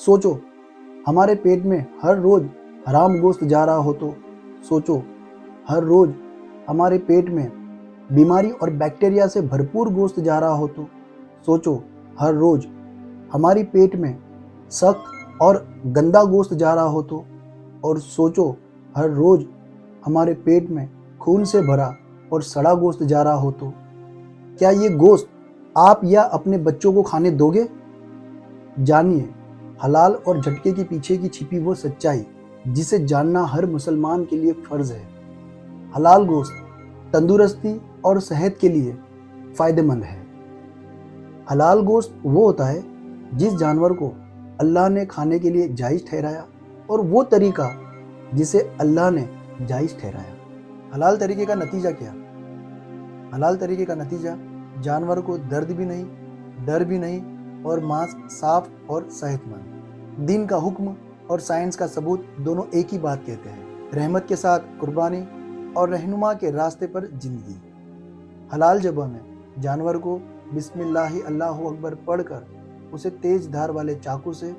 सोचो, हमारे पेट में हर रोज हराम गोश्त जा रहा हो तो सोचो, हर रोज हमारे पेट में बीमारी और बैक्टीरिया से भरपूर गोश्त जा रहा हो तो सोचो, हर रोज हमारी पेट में सख्त और गंदा गोश्त जा रहा हो तो, और सोचो, हर रोज हमारे पेट में खून से भरा और सड़ा गोश्त जा रहा हो तो क्या ये गोश्त आप या अपने बच्चों को खाने दोगे? जानिए हलाल और झटके के पीछे की छिपी वो सच्चाई जिसे जानना हर मुसलमान के लिए फर्ज है। हलाल गोश्त तंदुरुस्ती और सेहत के लिए फ़ायदेमंद है। हलाल गोश्त वो होता है जिस जानवर को अल्लाह ने खाने के लिए जायज़ ठहराया और वो तरीका जिसे अल्लाह ने जायज़ ठहराया। हलाल तरीके का नतीजा क्या? हलाल तरीके का नतीजा जानवर को दर्द भी नहीं, डर भी नहीं और मांस साफ और सेहतमंद। दीन का हुक्म और साइंस का सबूत दोनों एक ही बात कहते हैं, रहमत के साथ कुर्बानी और रहनुमा के रास्ते पर जिंदगी। हलाल ज़बान में जानवर को बिस्मिल्लाहि अल्लाहु अकबर पढ़कर उसे तेज धार वाले चाकू से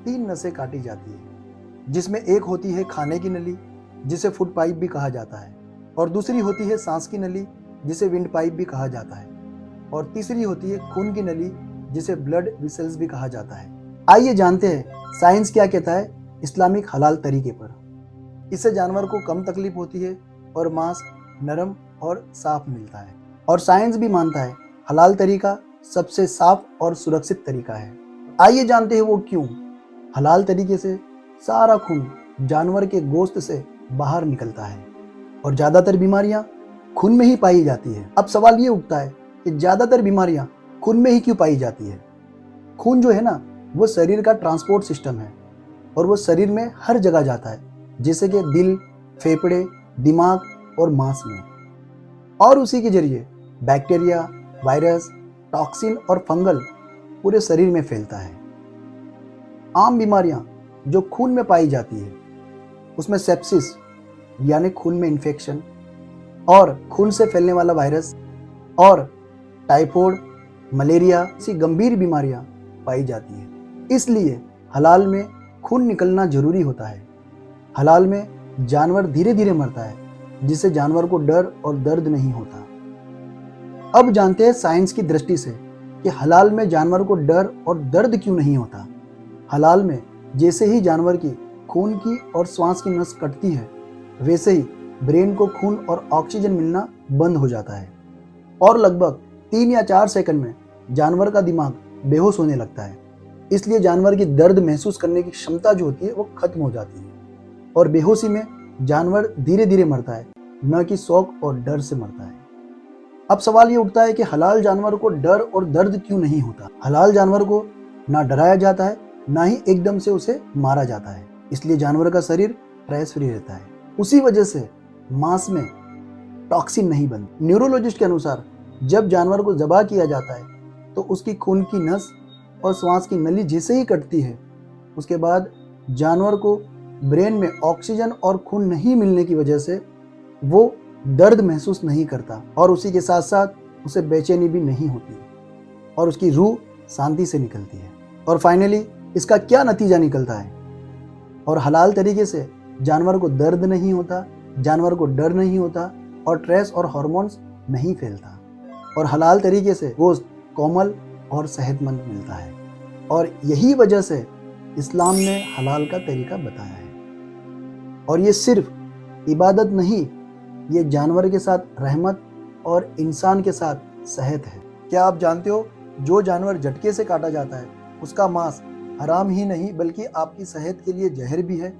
3 नसें काटी जाती है, जिसमें एक होती है खाने की नली जिसे फूड पाइप भी कहा जाता है, और दूसरी होती है सांस की नली जिसे विंड पाइप भी कहा जाता है, और तीसरी होती है खून की नली जिसे ब्लड वेसल्स भी कहा जाता है। आइए जानते हैं साइंस क्या कहता है इस्लामिक हलाल तरीके पर। इससे जानवर को कम तकलीफ होती है और मांस नरम और साफ मिलता है। और साइंस भी मानता है हलाल तरीका सबसे साफ और सुरक्षित तरीका है। आइए जानते हैं वो क्यों। हलाल तरीके से सारा खून जानवर के गोश्त से बाहर निकलता है और ज़्यादातर बीमारियां खून में ही पाई जाती है। अब सवाल ये उठता है कि ज़्यादातर बीमारियां खून में ही क्यों पाई जाती है? खून जो है ना, वो शरीर का ट्रांसपोर्ट सिस्टम है और वो शरीर में हर जगह जाता है, जैसे कि दिल, फेफड़े, दिमाग और मांस में, और उसी के जरिए बैक्टीरिया, वायरस, टॉक्सिन और फंगल पूरे शरीर में फैलता है। आम बीमारियां जो खून में पाई जाती है उसमें सेप्सिस यानी खून में इन्फेक्शन और खून से फैलने वाला वायरस और टाइफाइड, मलेरिया सी गंभीर बीमारियां पाई जाती है। इसलिए हलाल में खून निकलना जरूरी होता है। हलाल में जानवर धीरे धीरे मरता है, जिससे जानवर को डर और दर्द नहीं होता। अब जानते हैं साइंस की दृष्टि से कि हलाल में जानवर को डर और दर्द क्यों नहीं होता। हलाल में जैसे ही जानवर की खून की और श्वास की नस कटती है, वैसे ही ब्रेन को खून और ऑक्सीजन मिलना बंद हो जाता है और लगभग 3 या 4 सेकंड में जानवर का दिमाग बेहोश होने लगता है। इसलिए जानवर की दर्द महसूस करने की क्षमता जो होती है वो खत्म हो जाती है और बेहोशी में जानवर धीरे धीरे मरता है, न कि शौक और डर से मरता है। अब सवाल ये उठता है कि हलाल जानवर को डर और दर्द क्यों नहीं होता? हलाल जानवर को ना डराया जाता है, ना ही एकदम से उसे मारा जाता है, इसलिए जानवर का शरीर स्ट्रेस फ्री रहता है। उसी वजह से मांस में टॉक्सिन नहीं बनती। न्यूरोलॉजिस्ट के अनुसार जब जानवर को ज़बह किया जाता है तो उसकी खून की नस और श्वास की नली जैसे ही कटती है, उसके बाद जानवर को ब्रेन में ऑक्सीजन और खून नहीं मिलने की वजह से वो दर्द महसूस नहीं करता और उसी के साथ साथ उसे बेचैनी भी नहीं होती और उसकी रूह शांति से निकलती है। और फाइनली इसका क्या नतीजा निकलता है? और हलाल तरीके से जानवर को दर्द नहीं होता, जानवर को डर नहीं होता और स्ट्रेस और हार्मोन्स नहीं फैलता, और हलाल तरीके से गोश्त कोमल और सेहतमंद मिलता है। और यही वजह से इस्लाम ने हलाल का तरीका बताया है। और ये सिर्फ इबादत नहीं, ये जानवर के साथ रहमत और इंसान के साथ सेहत है। क्या आप जानते हो जो जानवर झटके से काटा जाता है उसका मांस हराम ही नहीं बल्कि आपकी सेहत के लिए जहर भी है।